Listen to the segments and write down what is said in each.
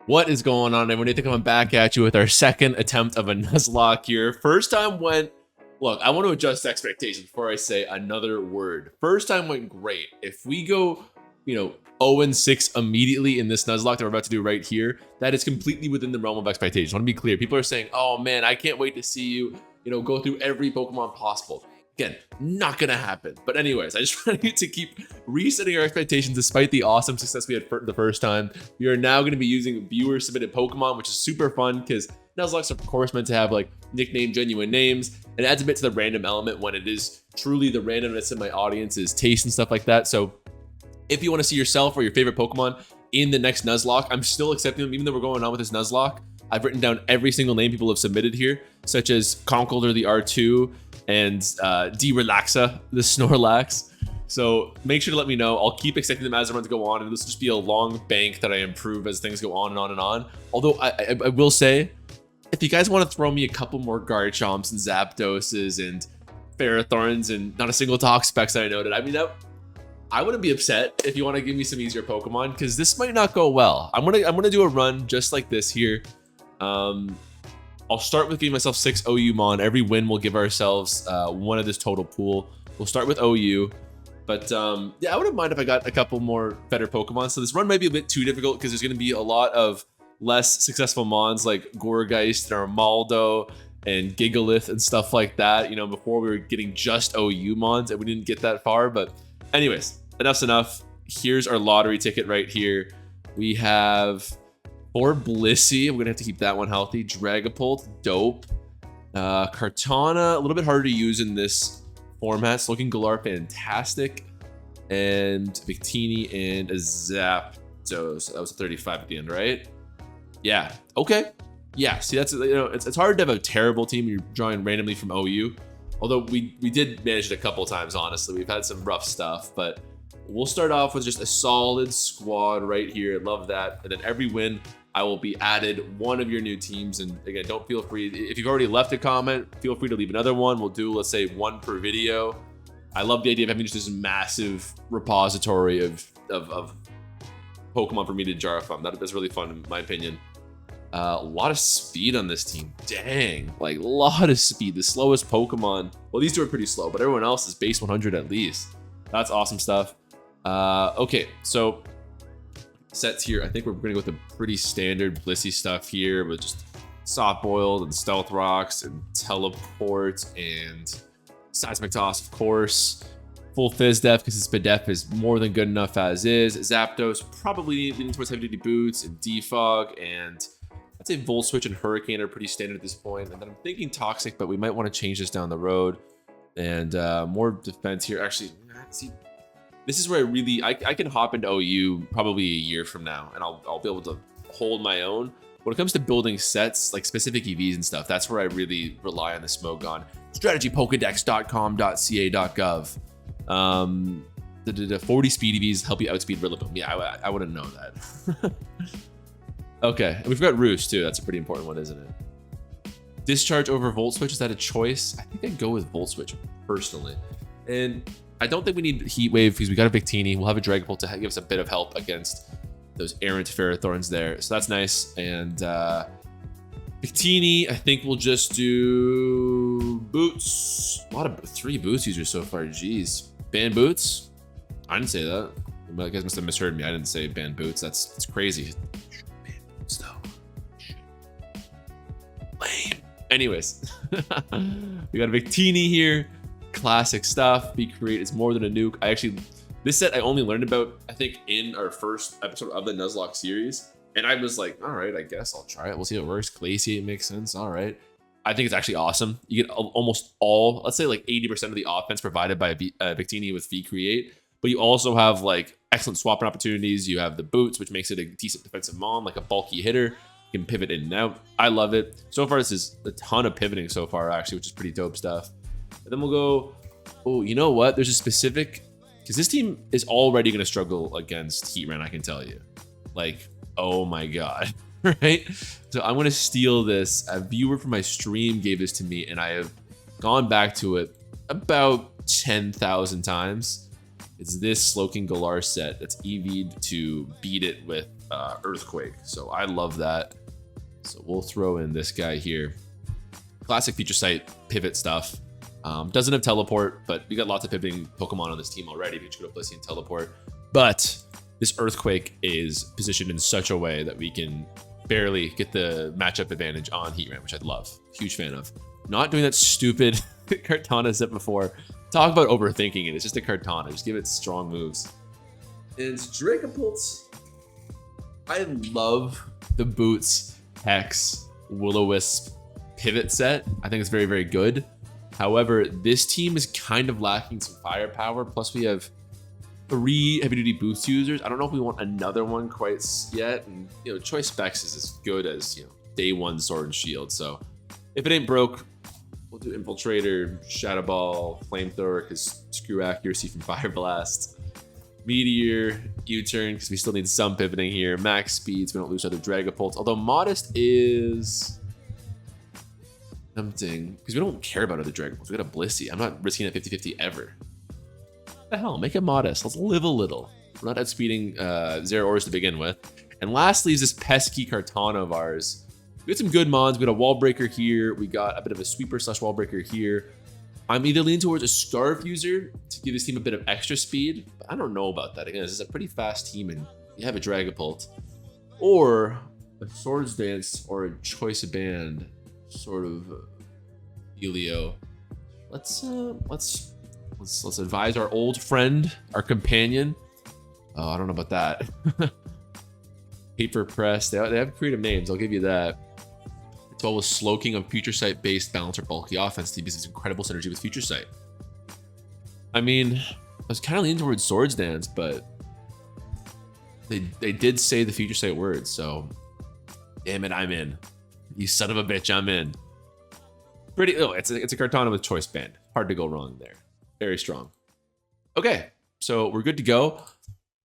What is going on, everyone? Nathan coming back at you with our second attempt of a Nuzlocke here. First time went, look, I want to adjust expectations before I say another word. First time went great. If we go, 0-6 immediately in this Nuzlocke that we're about to do right here, that is completely within the realm of expectations. I want to be clear. People are saying, oh man, I can't wait to see you, go through every Pokemon possible. Again, not gonna happen. But anyways, I just wanted to keep resetting our expectations despite the awesome success we had the first time. We are now gonna be using viewer submitted Pokemon, which is super fun because Nuzlocke's of course meant to have like nickname, genuine names, and it adds a bit to the random element when it is truly the randomness in my audience's taste and stuff like that. So if you want to see yourself or your favorite Pokemon in the next Nuzlocke, I'm still accepting them, even though we're going on with this Nuzlocke. I've written down every single name people have submitted here, such as Conkeldurr the R2 and D-Relaxa the Snorlax. So make sure to let me know. I'll keep accepting them as the runs go on, and this will just be a long bank that I improve as things go on and on and on. Although I will say, if you guys want to throw me a couple more Garchomps and Zapdoses and Ferrothorns and not a single Toxapex that I noted, I mean, I wouldn't be upset if you want to give me some easier Pokemon, because this might not go well. I'm gonna do a run just like this here. I'll start with giving myself 6 OU Mon. Every win will give ourselves one of this total pool. We'll start with OU. But yeah, I wouldn't mind if I got a couple more better Pokemon. So this run might be a bit too difficult because there's going to be a lot of less successful Mons like Gourgeist and Armaldo and Gigalith and stuff like that. Before we were getting just OU Mons and we didn't get that far. But anyways, enough's enough. Here's our lottery ticket right here. We have 4 Blissey. We're gonna have to keep that one healthy. Dragapult, dope. Kartana, a little bit harder to use in this format. Slowking Galar, fantastic. And Victini and a Zapdos. That was a 35 at the end, right? Yeah. Okay. Yeah. See, that's it's hard to have a terrible team when you're drawing randomly from OU. Although we did manage it a couple times. Honestly, we've had some rough stuff, but we'll start off with just a solid squad right here. Love that. And then every win, I will be added one of your new teams. And again, don't feel free, if you've already left a comment, feel free to leave another one. We'll do, let's say, 1 per video. I love the idea of having just this massive repository of Pokemon for me to jar from. That's really fun in my opinion. A lot of speed on this team. Dang, like a lot of speed. The slowest Pokemon. Well, these two are pretty slow, but everyone else is base 100 at least. That's awesome stuff. Okay, so sets here. I think we're gonna go with the pretty standard Blissey stuff here with just soft boiled and stealth rocks and teleport and seismic toss, of course. Full fizz def because his Spadef is more than good enough as is. Zapdos probably leaning towards heavy duty boots and defog, and I'd say Volt Switch and Hurricane are pretty standard at this point. And then I'm thinking Toxic, but we might want to change this down the road. And more defense here. Actually, see, this is where I can hop into OU probably a year from now, and I'll be able to hold my own. When it comes to building sets, like specific EVs and stuff, that's where I really rely on the Smogon. strategypokedex.com.ca.gov. The 40 speed EVs help you outspeed Rillaboom. Yeah, I wouldn't know that. Okay, and we've got Roost too. That's a pretty important one, isn't it? Discharge over Volt Switch, is that a choice? I think I'd go with Volt Switch personally. And I don't think we need Heat Wave because we got a Victini. We'll have a Dragapult to give us a bit of help against those errant Ferrothorns there. So that's nice. And Victini, I think we'll just do Boots. A lot of 3 Boots users so far. Jeez. Ban Boots? I didn't say that. You guys must have misheard me. I didn't say ban Boots. That's crazy. Ban Boots though. Lame. Anyways. We got a Victini here. Classic stuff. Be Create is more than a nuke. This set I only learned about, I think, in our first episode of the Nuzlocke series. And I was like, all right, I guess I'll try it. We'll see how it works. Glaciate makes sense. All right. I think it's actually awesome. You get almost all, let's say like 80% of the offense provided by Victini with V Create. But you also have like excellent swapping opportunities. You have the Boots, which makes it a decent defensive Mon, like a bulky hitter. You can pivot in and out. I love it. So far, this is a ton of pivoting so far, actually, which is pretty dope stuff. And then we'll go, oh, you know what? There's a specific, because this team is already going to struggle against Heatran, I can tell you. Like, oh my God, right? So I'm going to steal this. A viewer from my stream gave this to me, and I have gone back to it about 10,000 times. It's this Slowking Galar set that's EV'd to beat it with Earthquake. So I love that. So we'll throw in this guy here. Classic Future Sight pivot stuff. Doesn't have teleport, but we got lots of pivoting Pokemon on this team already. Future Go Blissey and teleport. But this Earthquake is positioned in such a way that we can barely get the matchup advantage on Heatran, which I'd love. Huge fan of. Not doing that stupid Kartana set before. Talk about overthinking it. It's just a Kartana. Just give it strong moves. And Dragapult. I love the Boots, Hex, Will-O-Wisp pivot set. I think it's very, very good. However, this team is kind of lacking some firepower. Plus, we have 3 heavy-duty boost users. I don't know if we want another one quite yet. And, you know, Choice Specs is as good as, you know, day 1 Sword and Shield. So if it ain't broke, we'll do Infiltrator, Shadow Ball, Flamethrower, because screw accuracy from Fire Blast. Meteor, U-turn, because we still need some pivoting here. Max speeds, we don't lose other Dragapults. Although Modest is tempting, because we don't care about other Dragapults. We got a Blissey. I'm not risking that 50-50 ever. What the hell? Make it Modest. Let's live a little. We're not outspeeding Zeraors to begin with. And lastly is this pesky Kartana of ours. We got some good mods. We got a Wall Breaker here. We got a bit of a Sweeper / Wall Breaker here. I'm either leaning towards a Scarf user to give this team a bit of extra speed, but I don't know about that. Again, this is a pretty fast team and you have a Dragapult. Or a Swords Dance or a Choice Band sort of dealio. Let's advise our old friend, our companion. Oh, I don't know about that. Paper Press, they have creative names, I'll give you that. It's always Slowking of Future Sight based balance or bulky offense to use its incredible synergy with Future Sight. I mean, I was kind of leaning towards Swords Dance, but they did say the Future Sight words, so damn it, I'm in. You son of a bitch, I'm in. It's a Kartana with Choice Band. Hard to go wrong there. Very strong. Okay, so we're good to go.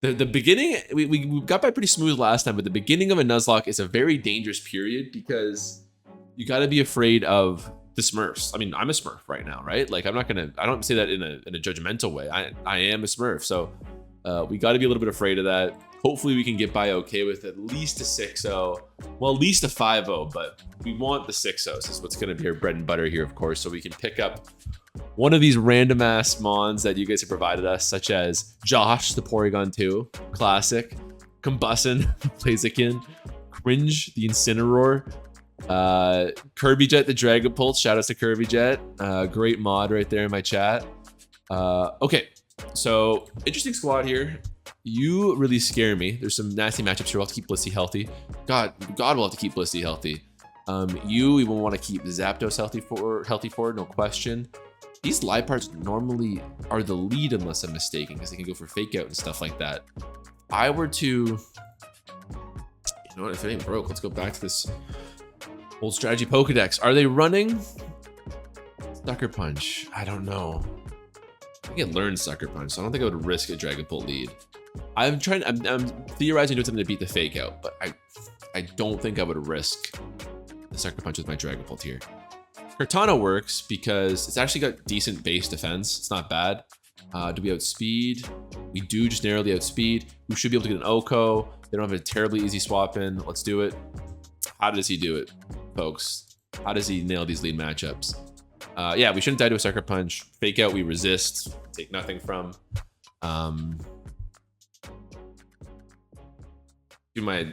The beginning, we got by pretty smooth last time, but the beginning of a Nuzlocke is a very dangerous period because you got to be afraid of the Smurfs. I mean, I'm a Smurf right now, right? Like, I don't say that in a judgmental way. I am a Smurf, so we got to be a little bit afraid of that. Hopefully we can get by okay with at least a 6-0, well, at least a 5-0, but we want the 6-0. This is what's going to be our bread and butter here, of course, so we can pick up one of these random ass mons that you guys have provided us, such as Josh, the Porygon 2, Classic, Combustion, Blaziken, Cringe, the Incineroar, Kirby Jet, the Dragapult. Shout out to Kirby Jet. Great mod right there in my chat. Okay, so interesting squad here. You really scare me. There's some nasty matchups here. We'll have to keep Blissey healthy. God, we'll have to keep Blissey healthy. We will want to keep Zapdos healthy for no question. These live parts normally are the lead unless I'm mistaken, because they can go for fake out and stuff like that. I were to, you know what, if it ain't broke, let's go back to this old strategy Pokedex. Are they running Sucker Punch? I don't know. I can learn Sucker Punch, so I don't think I would risk a Dragapult lead. I'm theorizing doing something to beat the fake out, but I don't think I would risk the Sucker Punch with my Dragapult here. Kartana works because it's actually got decent base defense. It's not bad. Do we outspeed? We do just narrowly outspeed. We should be able to get an Oko. They don't have a terribly easy swap in. Let's do it. How does he do it, folks? How does he nail these lead matchups? Yeah, we shouldn't die to a Sucker Punch. Fake out, we resist. Take nothing from. Do my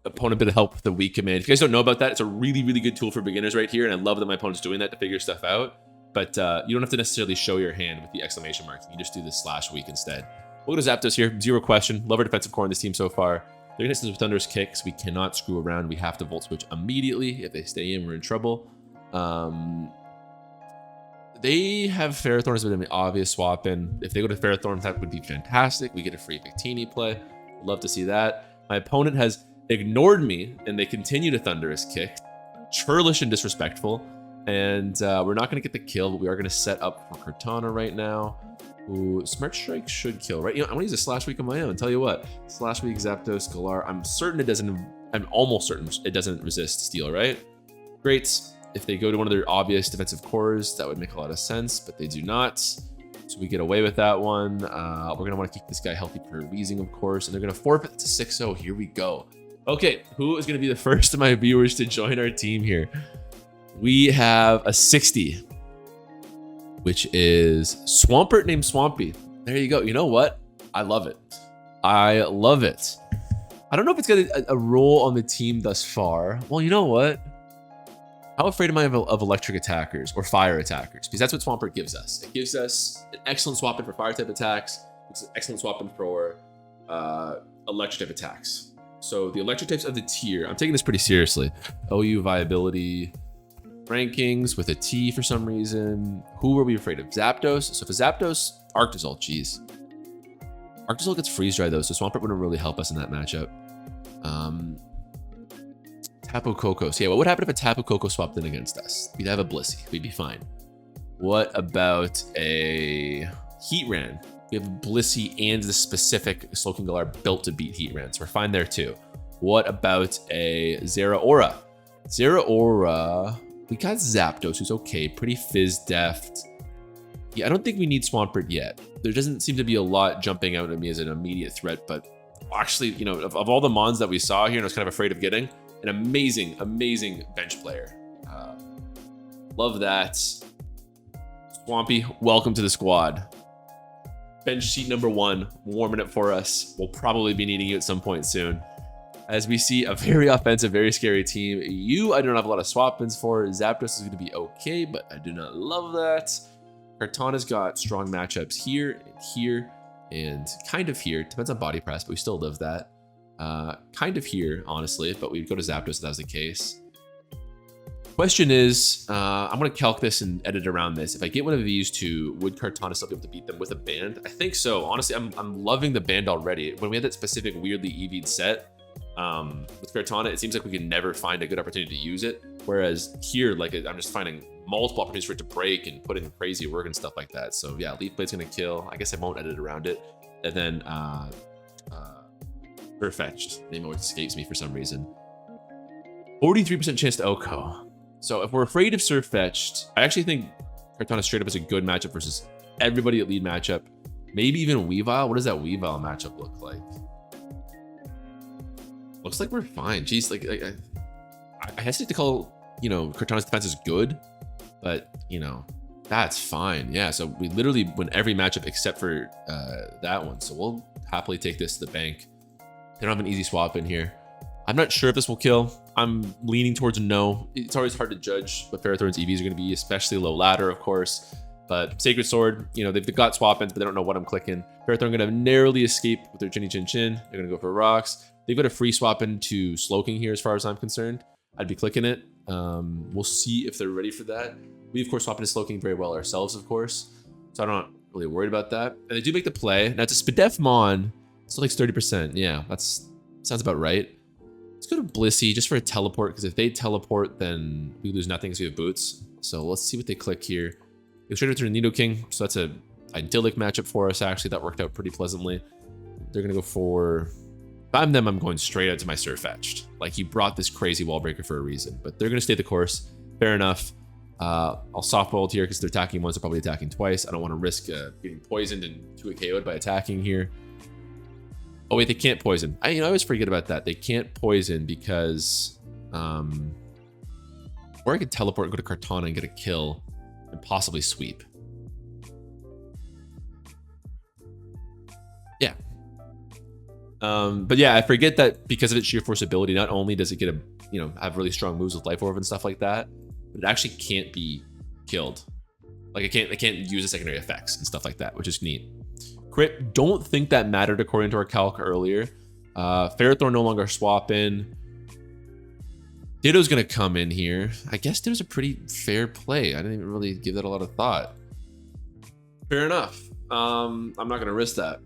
opponent a bit of help with the weak command. If you guys don't know about that, it's a really, really good tool for beginners right here, and I love that my opponent's doing that to figure stuff out. But you don't have to necessarily show your hand with the exclamation marks. You can just do the /weak instead. We'll go to Zapdos here, 0 question. Love our defensive core in this team so far. They're gonna hit us with Thunderous Kicks. We cannot screw around. We have to Volt Switch immediately. If they stay in, we're in trouble. They have Ferrothorns with an obvious swap in. If they go to Ferrothorns, that would be fantastic. We get a free Victini play. Love to see that. My opponent has ignored me, and they continue to Thunderous Kick. Churlish and disrespectful. And we're not going to get the kill, but we are going to set up for Kartana right now. Ooh, Smart Strike should kill, right? You know, I'm going to use a /weak on my own. Tell you what, /weak, Zapdos, Galar. I'm certain it doesn't, I'm almost certain it doesn't resist Steel, right? Great. If they go to one of their obvious defensive cores, that would make a lot of sense, but they do not. So we get away with that one. We're going to want to keep this guy healthy per wheezing, of course. And they're going to forfeit to 6-0. Here we go. Okay, who is going to be the first of my viewers to join our team here? We have a 60, which is Swampert named Swampy. There you go. You know what? I love it. I love it. I don't know if it's got a role on the team thus far. Well, you know what? How afraid am I of electric attackers or fire attackers? Because that's what Swampert gives us. It gives us an excellent swap in for fire type attacks. It's an excellent swap in for electric type attacks. So the electric types of the tier, I'm taking this pretty seriously. OU viability rankings with a T for some reason. Who are we afraid of? Zapdos. So for Zapdos, Arctozol, geez. Arctozol gets freeze dry though, so Swampert wouldn't really help us in that matchup. Tapu Koko. So yeah, what would happen if a Tapu Koko swapped in against us? We'd have a Blissey. We'd be fine. What about a Heatran? We have Blissey and the specific Slowking Galar built to beat Heatran, so we're fine there too. What about a Zeraora? Zeraora, we got Zapdos, who's okay, pretty fizz deft. Yeah, I don't think we need Swampert yet. There doesn't seem to be a lot jumping out at me as an immediate threat, but actually, you know, of all the mons that we saw here and I was kind of afraid of getting, an amazing, amazing bench player. Love that. Swampy, welcome to the squad. Bench seat number 1, warming it for us. We'll probably be needing you at some point soon. As we see a very offensive, very scary team. I don't have a lot of swap ins for. Zapdos is going to be okay, but I do not love that. Kartana's got strong matchups here, and kind of here. Depends on body press, but we still live that. Kind of here, honestly, but we'd go to Zapdos if that was the case. Question is, I'm going to calc this and edit around this. If I get one of these two, would Kartana still be able to beat them with a band? I think so. Honestly, I'm loving the band already. When we had that specific weirdly EV'd set with Kartana, it seems like we can never find a good opportunity to use it. Whereas here, like, I'm just finding multiple opportunities for it to break and put in crazy work and stuff like that. So yeah, Leaf Blade's going to kill. I guess I won't edit around it. And then Fetched. Name always escapes me for some reason. 43% chance to Oko. So if we're afraid of Surfetched, I actually think Kartana straight up is a good matchup versus everybody at lead matchup. Maybe even Weavile. What does that Weavile matchup look like? Looks like we're fine. Jeez, like I hesitate to call, you know, Kartana's defense is good, but you know, that's fine. Yeah, so we literally win every matchup except for that one. So we'll happily take this to the bank. They don't have an easy swap in here. I'm not sure if this will kill. I'm leaning towards a no. It's always hard to judge what Ferrothorn's EVs are going to be, especially low ladder, of course. But Sacred Sword, you know, they've got swap ins, but they don't know what I'm clicking. Ferrothorn going to narrowly escape with their Chinny Chin Chin. They're going to go for rocks. They've got a free swap into Slowking here, as far as I'm concerned. I'd be clicking it. We'll see if they're ready for that. We, of course, swap into Slowking very well ourselves, of course. So I'm not really worried about that. And they do make the play. Now, it's a Spadef Mon. Still takes 30%. Yeah, that's sounds about right. Let's go to Blissey just for a teleport, because if they teleport, then we lose nothing because we have boots. So let's see what they click here. Go straight over to Nidoking. So that's a idyllic matchup for us, actually. That worked out pretty pleasantly. They're going to go for... If I'm them, I'm going straight out to my Surfetched. Like, he brought this crazy wall breaker for a reason. But they're going to stay the course. Fair enough. I'll softball here because they're attacking once. They're probably attacking twice. I don't want to risk getting poisoned and 2 KO'd by attacking here. Oh, wait, they can't poison. I always forget about that. They can't poison because... or I could teleport and go to Kartana and get a kill and possibly sweep. Yeah. But yeah, I forget that because of its sheer force ability, not only does it get have really strong moves with Life Orb and stuff like that, but it actually can't be killed. Like, it can't use the secondary effects and stuff like that, which is neat. Crit, don't think that mattered according to our calc earlier. Ferrothorn no longer swap in. Ditto's gonna come in here. I guess Ditto's a pretty fair play. I didn't even really give that a lot of thought. Fair enough. I'm not gonna risk that.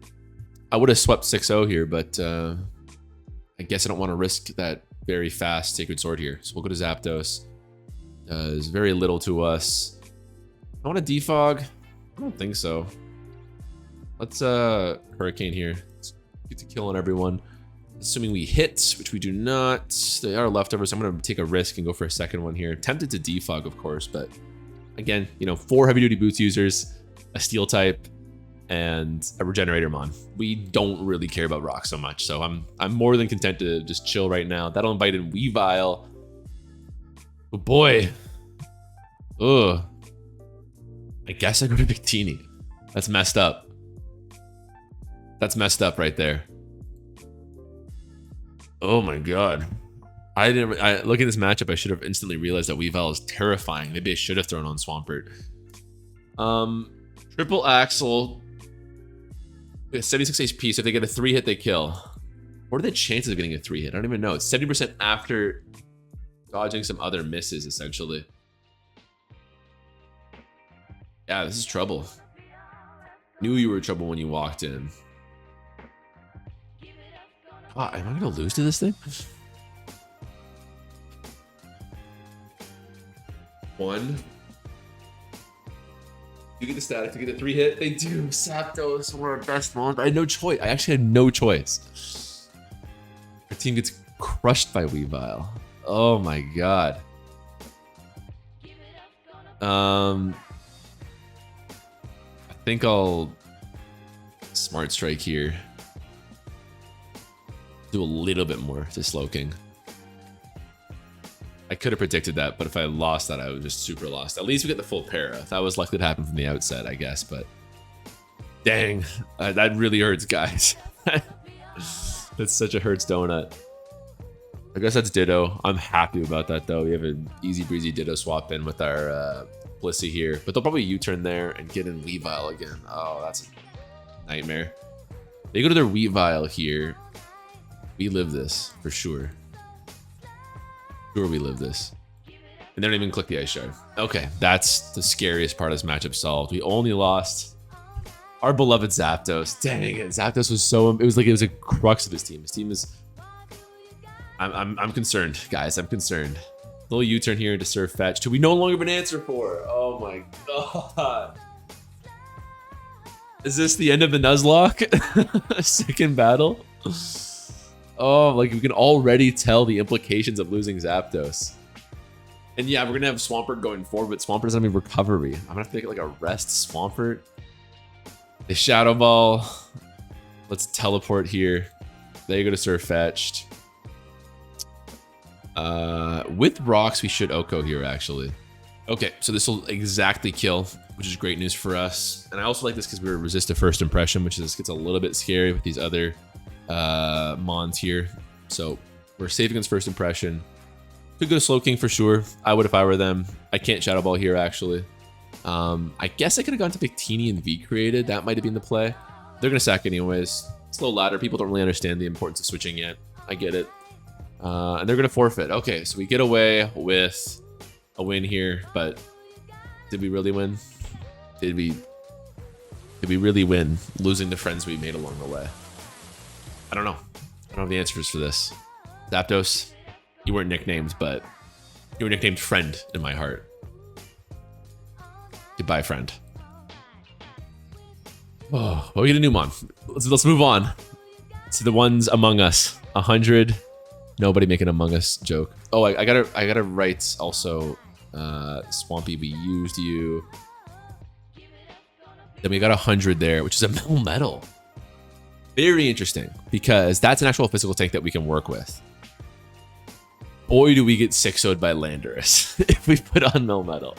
I would have swept 6-0 here, but I guess I don't want to risk that very fast Sacred Sword here. So we'll go to Zapdos. Does very little to us. I want a defog. I don't think so. Let's Hurricane here. Let's get to killing everyone. Assuming we hit, which we do not. They are leftovers. I'm going to take a risk and go for a second one here. Tempted to defog, of course, but again, 4 heavy duty boots users. a steel type, and a regenerator mon. We don't really care about rock so much, so I'm more than content to just chill right now. That'll invite in Weavile. Oh boy. Ugh. I guess I go to Victini. That's messed up. That's messed up right there. Oh my god. Looking at this matchup, I should have instantly realized that Weavile is terrifying. Maybe I should have thrown on Swampert. Triple Axle. 76 HP, so if they get a 3-hit, they kill. What are the chances of getting a 3-hit? I don't even know. It's 70% after dodging some other misses, essentially. Yeah, this is trouble. Knew you were trouble when you walked in. God, am I gonna lose to this thing? One. You get the static to get a 3-hit. They do. Zapdos, one of our best mons. I had no choice. I actually had no choice. Our team gets crushed by Weavile. Oh my god. I think I'll Smart Strike here. Do a little bit more to Slowking. I could have predicted that, but if I lost that, I was just super lost. At least we get the full para. That was likely to happen from the outset, I guess, but dang, that really hurts, guys. That's such a hurts donut. I guess that's Ditto. I'm happy about that, though. We have an easy breezy Ditto swap in with our Blissey here, but they'll probably U-turn there and get in Weavile again. Oh, that's a nightmare. They go to their Weavile here. We live this for sure. Sure, we live this. And they don't even click the Ice Shard. Okay, that's the scariest part of this matchup solved. We only lost our beloved Zapdos. Dang it, Zapdos was so... It was like it was a crux of his team. His team is... I'm concerned, guys. I'm concerned. Little U-turn here into Surf Fetch, who we no longer have an answer for. Oh my god. Is this the end of the Nuzlocke? Second battle? Oh, like we can already tell the implications of losing Zapdos. And yeah, we're gonna have Swampert going forward, but Swampert doesn't have any recovery. I'm gonna have to make it like a rest Swampert. They Shadow Ball. Let's teleport here. They go to Surf Fetched. With rocks, we should Oko here, actually. Okay, so this will exactly kill, which is great news for us. And I also like this because we're resist to first impression, which is gets a little bit scary with these other mons here. So we're safe against first impression. Could go to Slowking for sure. I would if I were them. I can't Shadow Ball here, actually. I guess I could have gone to Victini and V created. That might have been the play. They're gonna sack anyways. Slow ladder. People don't really understand the importance of switching yet. I get it. And they're gonna forfeit. Okay, so we get away with a win here, but did we really win? Did we really win, losing the friends we made along the way? I don't know. I don't have the answers for this. Zapdos, you weren't nicknamed, but you were nicknamed Friend in my heart. Goodbye, friend. Oh, well, we get a new mon. Let's move on to the ones among us. 100. Nobody make an Among Us joke. Oh, I gotta write also. Swampy, we used you. Then we got 100 there, which is a Melmetal. Very interesting, because that's an actual physical tank that we can work with. Boy, do we get 6-0'd by Landorus if we put on Melmetal.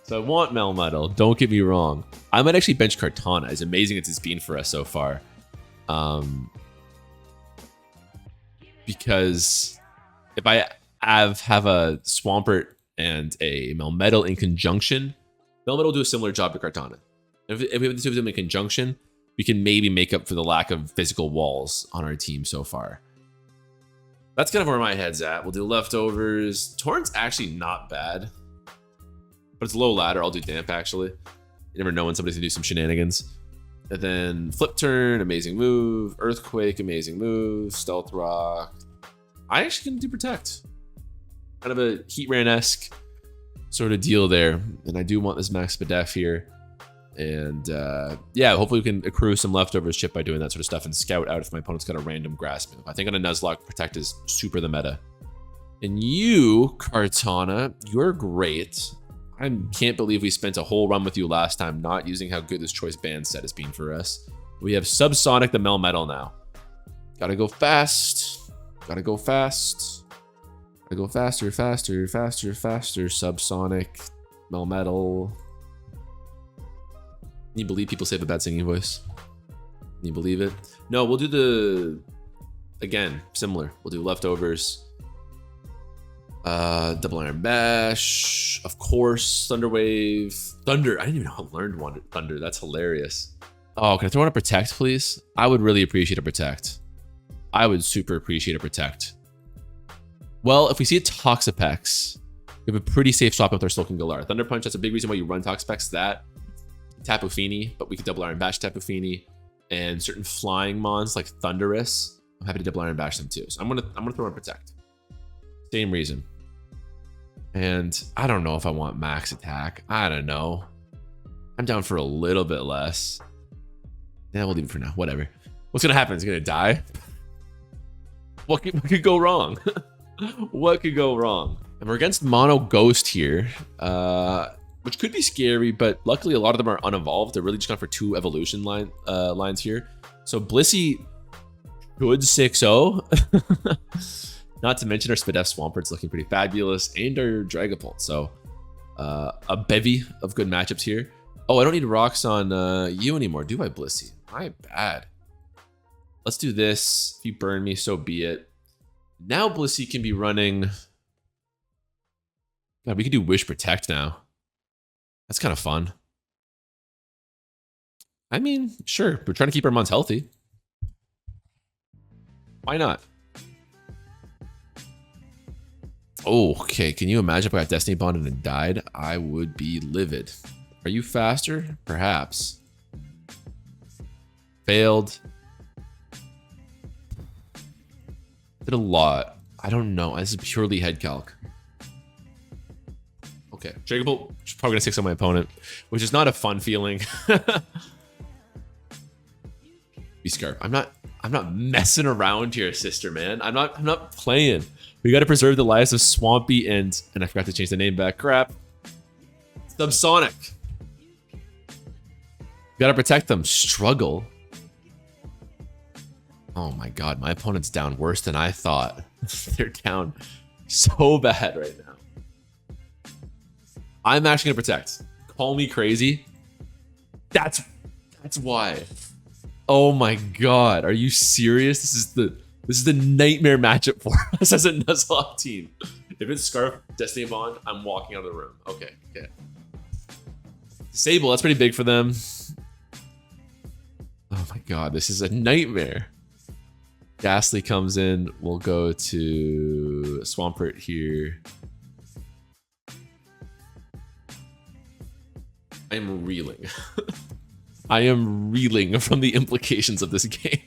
So I want Melmetal, don't get me wrong. I might actually bench Kartana, as amazing as it's been for us so far. Because if I have a Swampert and a Melmetal in conjunction, Melmetal will do a similar job to Kartana. If we have the two of them in conjunction, we can maybe make up for the lack of physical walls on our team so far. That's kind of where my head's at. We'll do leftovers. Torrent's actually not bad, but it's low ladder. I'll do Damp, actually. You never know when somebody's gonna do some shenanigans. And then Flip Turn, amazing move. Earthquake, amazing move. Stealth Rock. I actually can do Protect. Kind of a Heat Ran-esque sort of deal there. And I do want this Max Spadef here. And yeah, hopefully we can accrue some leftovers chip by doing that sort of stuff and scout out if my opponent's got a random grasp move. I think on a Nuzlocke, Protect is super the meta. And you, Kartana, you're great. I can't believe we spent a whole run with you last time not using how good this choice band set has been for us. We have Subsonic the Melmetal now. Gotta go fast. Gotta go fast. Gotta go faster, faster, faster, faster. Subsonic, Melmetal. Can you believe people say I have a bad singing voice? Can you believe it? No, we'll do the... Again, similar. We'll do leftovers. Double Iron Bash. Of course, Thunderwave. Thunder. I didn't even know I learned one. Thunder. That's hilarious. Oh, can I throw in a Protect, please? I would really appreciate a Protect. I would super appreciate a Protect. Well, if we see a Toxapex, we have a pretty safe swap with our Sulking Galar. Thunder Punch, that's a big reason why you run Toxapex. That. Tapu Fini, but we could double Iron Bash Tapu Fini. And certain flying mons like Thundurus, I'm happy to double Iron Bash them too. So I'm gonna throw in Protect. Same reason. And I don't know if I want max attack. I don't know. I'm down for a little bit less. Yeah, we'll leave it for now. Whatever. What's gonna happen? It's gonna die. What could go wrong? What could go wrong? And we're against Mono Ghost here, which could be scary, but luckily a lot of them are unevolved. They're really just gone for 2 evolution lines here. So Blissey should 6-0. Not to mention our Spadef Swampert's looking pretty fabulous, and our Dragapult. So a bevy of good matchups here. Oh, I don't need rocks on you anymore, do I, Blissey? My bad. Let's do this. If you burn me, so be it. Now Blissey can be running... God, we could do Wish Protect now. That's kind of fun. I mean, sure. We're trying to keep our mons healthy. Why not? Oh, okay. Can you imagine if I got Destiny Bonded and died? I would be livid. Are you faster? Perhaps. Failed. Did a lot. I don't know. This is purely head calc. Okay. Dragapult is probably gonna 6 on my opponent, which is not a fun feeling. Be scarf. I'm not messing around here, sister man. I'm not playing. We gotta preserve the lives of Swampy and I forgot to change the name back. Crap. Subsonic. Gotta protect them. Struggle. Oh my god, my opponent's down worse than I thought. They're down so bad right now. I'm actually gonna protect. Call me crazy. That's why. Oh my god, are you serious? This is the nightmare matchup for us as a Nuzlocke team. If it's Scarf, Destiny Bond, I'm walking out of the room. Okay. Disable, that's pretty big for them. Oh my god, this is a nightmare. Ghastly comes in. We'll go to Swampert here. I am reeling. I am reeling from the implications of this game.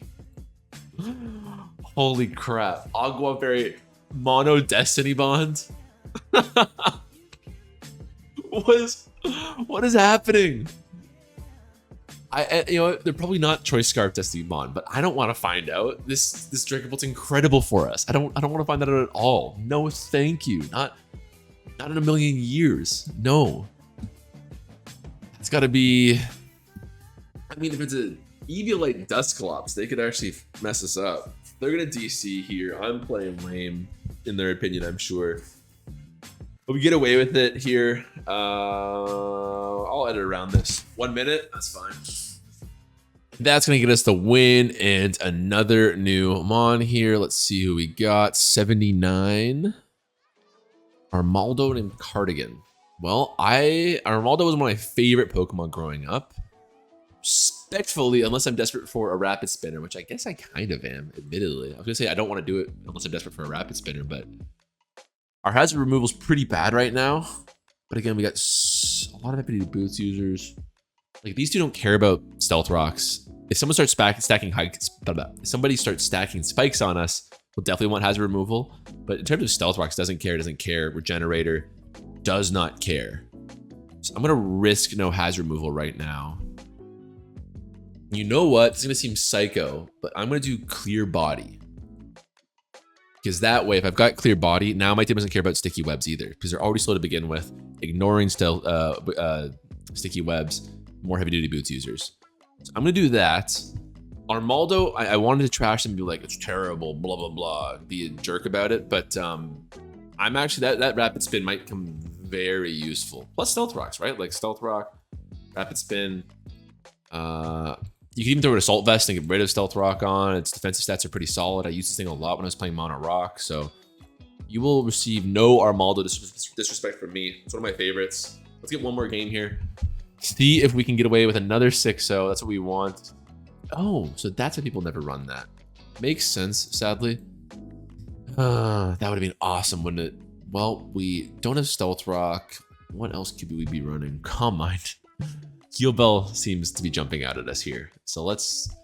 Holy crap. Agua Berry Mono Destiny Bond? What is happening? You know, they're probably not Choice Scarf Destiny Bond, but I don't want to find out. This Dragapult's incredible for us. I don't want to find that out at all. No, thank you. Not in a million years. No. It's got to be. I mean, if it's a Eviolite Dusclops, they could actually mess us up. They're gonna DC here. I'm playing lame, in their opinion, I'm sure. But we get away with it here. I'll edit around this. 1 minute, that's fine. That's gonna get us the win and another new Mon here. Let's see who we got. 79. Armaldo named Cardigan. Well, Armaldo was one of my favorite Pokemon growing up. Respectfully, unless I'm desperate for a Rapid Spinner, which I guess I kind of am, admittedly. I was gonna say I don't want to do it unless I'm desperate for a Rapid Spinner, but our hazard removal is pretty bad right now. But again, we got a lot of ability boots users. Like, these two don't care about Stealth Rocks. If someone starts stacking hikes, if somebody starts stacking spikes on us, we'll definitely want hazard removal. But in terms of Stealth Rocks, doesn't care. Regenerator does not care. So I'm gonna risk no hazard removal right now. You know what? It's gonna seem psycho, but I'm gonna do Clear Body. Because that way, if I've got clear body, now my team doesn't care about sticky webs either, because they're already slow to begin with, ignoring sticky webs, more heavy duty boots users. So I'm gonna do that. Armaldo, I wanted to trash them and be like, it's terrible, blah, blah, blah, be a jerk about it. But I'm actually, that rapid spin might come very useful. Plus stealth rocks, right? Like stealth rock, rapid spin. You can even throw an assault vest and get rid of stealth rock on. Its defensive stats are pretty solid. I used this thing a lot when I was playing mono rock. So you will receive no Armaldo disrespect from me. It's one of my favorites. Let's get one more game here. See if we can get away with another 6-0. That's what we want. Oh, so that's why people never run that. Makes sense, sadly. That would have been awesome, wouldn't it? Well, we don't have stealth rock. What else could we be running? Calm mind. Heal Bell seems to be jumping out at us here. So let's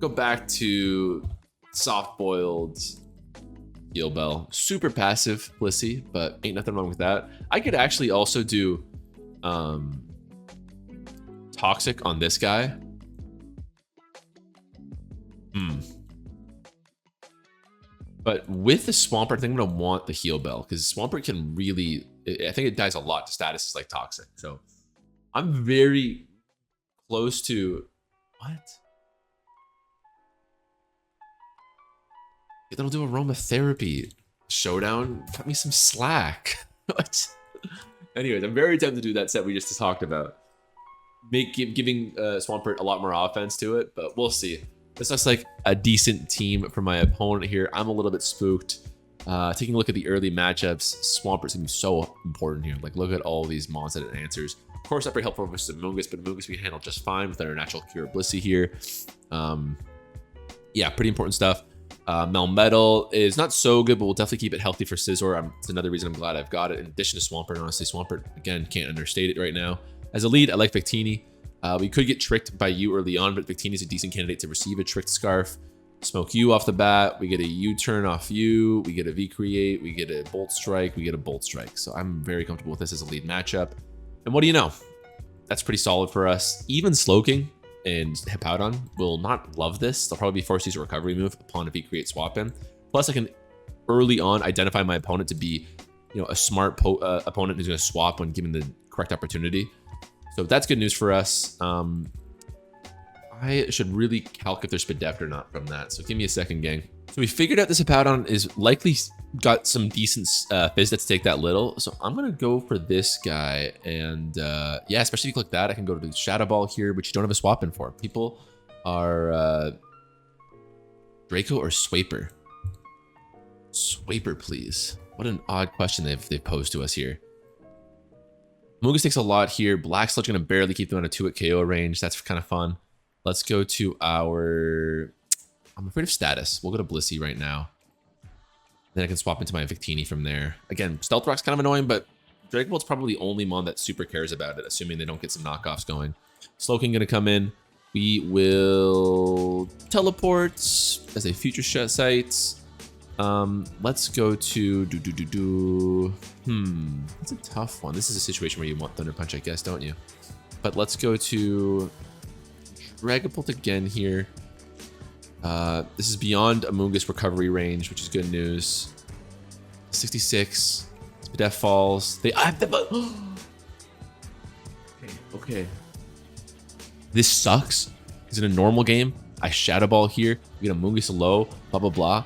go back to soft-boiled Heal Bell. Super passive Blissey, but ain't nothing wrong with that. I could actually also do Toxic on this guy. But with the Swampert, I think I'm going to want the Heal Bell, because Swampert can really, I think it dies a lot to statuses like Toxic. So I'm very close to, what? Then I'll do aromatherapy. Showdown, cut me some slack. What? Anyways, I'm very tempted to do that set we just talked about. Giving Swampert a lot more offense to it, but we'll see. This looks like a decent team for my opponent here. I'm a little bit spooked. Taking a look at the early matchups, Swampert's gonna be so important here. Like, look at all these mons that it answers. Of course, that's very helpful versus Amoonguss, but Amoonguss we can handle just fine with our natural cure Blissey here. Yeah, pretty important stuff. Melmetal is not so good, but we'll definitely keep it healthy for Scizor. It's another reason I'm glad I've got it. In addition to Swampert, honestly, Swampert, again, can't understate it right now. As a lead, I like Victini. We could get tricked by you early on, but Victini is a decent candidate to receive a tricked scarf. Smoke you off the bat. We get a U-turn off you. We get a V-create. We get a Bolt Strike. We get a Bolt Strike. So I'm very comfortable with this as a lead matchup. And what do you know? That's pretty solid for us. Even Slowking and Hippowdon will not love this. They'll probably be forced to use a recovery move upon a V-create swap in. Plus, I can early on identify my opponent to be, a smart opponent who's going to swap when given the correct opportunity. So that's good news for us. I should really calc if there's Spadeft or not from that. So give me a second, gang. So we figured out this Hippowdon is likely got some decent phys to take that little. So I'm going to go for this guy. And yeah, especially if you click that, I can go to the Shadow Ball here, which you don't have a swap in for. People are Draco or Swaper? Swaper, please. What an odd question they've posed to us here. Amoonguss takes a lot here. Black Sludge going to barely keep them on a 2-hit KO range. That's kind of fun. Let's go to our... I'm afraid of status. We'll go to Blissey right now. Then I can swap into my Victini from there. Again, Stealth Rock's kind of annoying, but Dragon Bolt's probably the only mon that super cares about it, assuming they don't get some knockoffs going. Slowking going to come in. We will teleport as a future site. Let's go to That's a tough one. This is a situation where you want Thunder Punch, I guess, don't you? But let's go to Dragapult again here. This is beyond Amoonguss recovery range, which is good news. 66. Spadef falls. They have the Okay. This sucks. Because in a normal game, I Shadow Ball here. We get Amoonguss low, blah blah blah.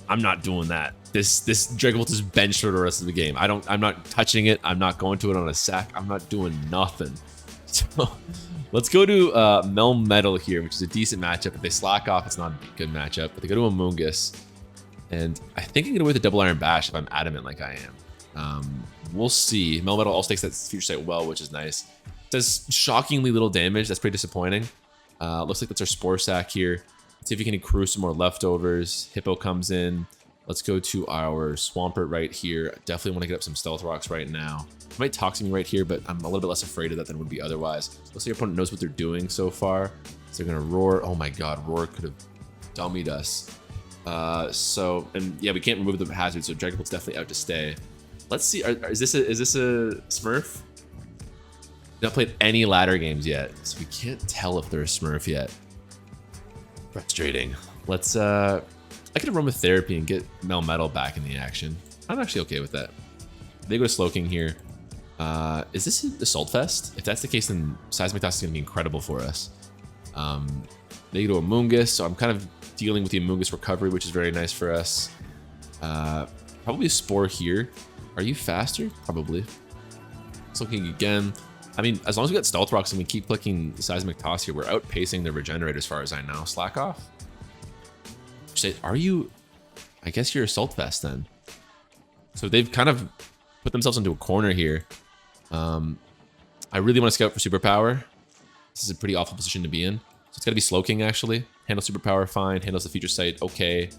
I'm not doing that. This Dragapult is benched for the rest of the game. I'm not touching it. I'm not going to it on a sack. I'm not doing nothing. So let's go to Melmetal here, which is a decent matchup. If they slack off, it's not a good matchup. But they go to Amoonguss. And I think I can get away with a double Iron Bash if I'm adamant like I am. We'll see. Melmetal also takes that future sight well, which is nice. Does shockingly little damage. That's pretty disappointing. Looks like that's our Spore Sack here. See if we can accrue some more leftovers. Hippo comes in. Let's go to our Swampert right here. Definitely want to get up some Stealth Rocks right now. It might Toxic me right here, but I'm a little bit less afraid of that than would be otherwise. Looks like your opponent knows what they're doing so far. So they're going to Roar. Oh my god, Roar could have dummied us. And yeah, we can't remove the hazard, so Dragapult's definitely out to stay. Let's see, is this a Smurf? Not played any ladder games yet, so we can't tell if they're a Smurf yet. Frustrating. Let's I could run with therapy and get Melmetal back in the action. I'm actually okay with that. They go to Slowking here. Is this the Assault Fest? If that's the case, then Seismic Toss is going to be incredible for us. They go to Amoonguss, so I'm kind of dealing with the Amoonguss recovery, which is very nice for us. Probably a Spore here. Are you faster? Probably. Slowking again. I mean, as long as we got Stealth Rocks and we keep clicking Seismic Toss here, we're outpacing the Regenerate as far as I know. Slack off. Say, are you... I guess you're Assault Vest then. So they've kind of put themselves into a corner here. I really want to scout for Superpower. This is a pretty awful position to be in. So it's got to be Slowking, actually. Handle Superpower, fine. Handles the Future Sight, okay.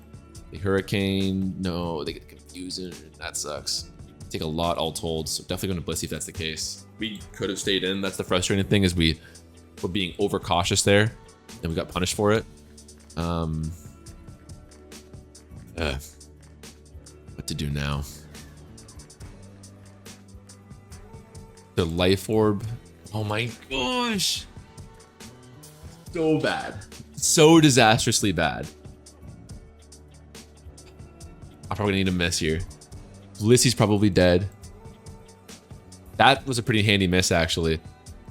The Hurricane, no. They get confusing. That sucks. Take a lot all told, so definitely going to Blissey if that's the case. We could have stayed in. That's the frustrating thing, is we're being overcautious there, and we got punished for it. What to do now? The Life Orb. Oh my gosh. So bad. So disastrously bad. I'm probably gonna need a miss here. Blissey's probably dead. That was a pretty handy miss, actually.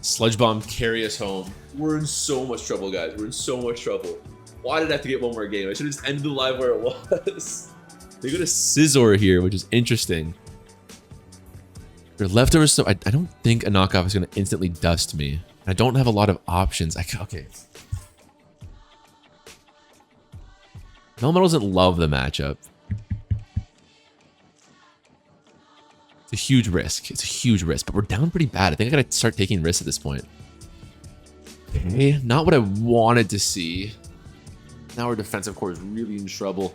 Sludge Bomb, carry us home. We're in so much trouble, guys. We're in so much trouble. Why did I have to get one more game? I should have just ended the live where it was. They go to Scizor here, which is interesting. Their leftovers, so I don't think a knockoff is going to instantly dust me. I don't have a lot of options. Okay. Melmetal doesn't love the matchup. It's a huge risk. It's a huge risk, but we're down pretty bad. I think I got to start taking risks at this point. Okay, not what I wanted to see. Now our defensive core is really in trouble.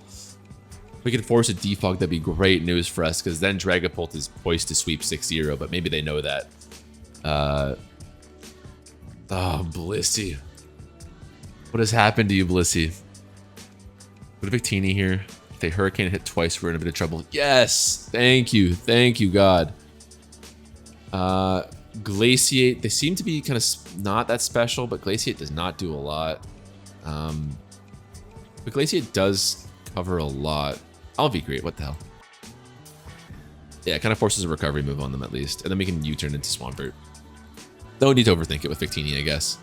If we could force a defog, that'd be great news for us, because then Dragapult is poised to sweep 6-0, but maybe they know that. Oh, Blissey. What has happened to you, Blissey? Put a Victini here. If they Hurricane hit twice, we're in a bit of trouble. Yes! Thank you. Thank you, God. Glaciate. They seem to be kind of not that special, but Glaciate does not do a lot. But Glaciate does cover a lot. I'll be great. What the hell? Yeah, it kind of forces a recovery move on them at least. And then we can U-turn into Swampert. Don't need to overthink it with Victini, I guess.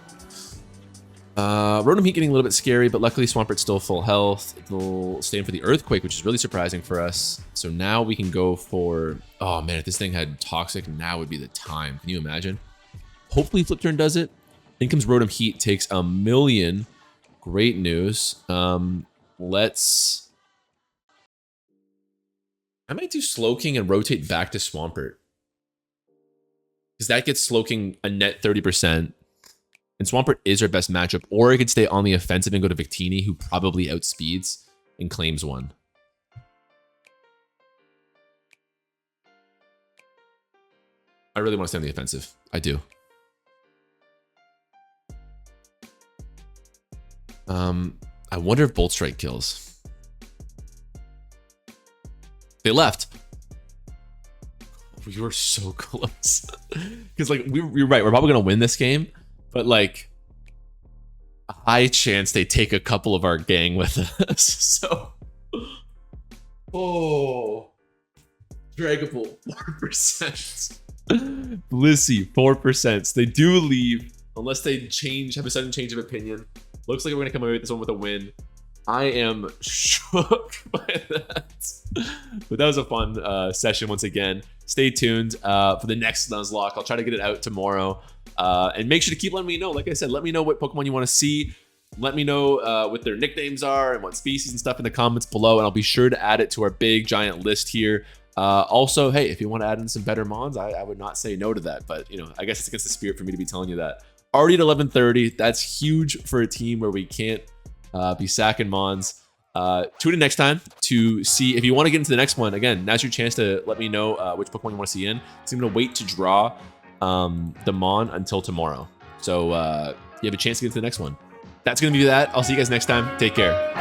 Rotom Heat getting a little bit scary, but luckily Swampert's still full health. It'll stay in for the Earthquake, which is really surprising for us. So now we can go for... Oh man, if this thing had Toxic, now would be the time. Can you imagine? Hopefully Flip Turn does it. In comes Rotom Heat, takes a million. Great news. Let's... I might do Slowking and rotate back to Swampert. Because that gets Slowking a net 30%. And Swampert is our best matchup. Or I could stay on the offensive and go to Victini, who probably outspeeds and claims one. I really want to stay on the offensive. I do. I wonder if Bolt Strike kills. They left. We were so close. Because like we're right, we're probably gonna win this game, but like a high chance they take a couple of our gang with us. So Dragapult 4%. Blissey 4%. So they do leave unless they have a sudden change of opinion. Looks like we're gonna come away with this one with a win. I am shook by that. But that was a fun session once again. Stay tuned for the next Nuzlocke. I'll try to get it out tomorrow. And make sure to keep letting me know. Like I said, let me know what Pokemon you want to see. Let me know what their nicknames are and what species and stuff in the comments below. And I'll be sure to add it to our big giant list here. Also, hey, if you want to add in some better mons, I would not say no to that. But, you know, I guess it's against the spirit for me to be telling you that. Already at 11:30. That's huge for a team where we can't be sacking mons. Tune in next time to see if you want to get into the next one. Again, now's your chance to let me know which Pokemon you want to see in. So I'm going to wait to draw the mon until tomorrow. So you have a chance to get into the next one. That's going to be that. I'll see you guys next time. Take care.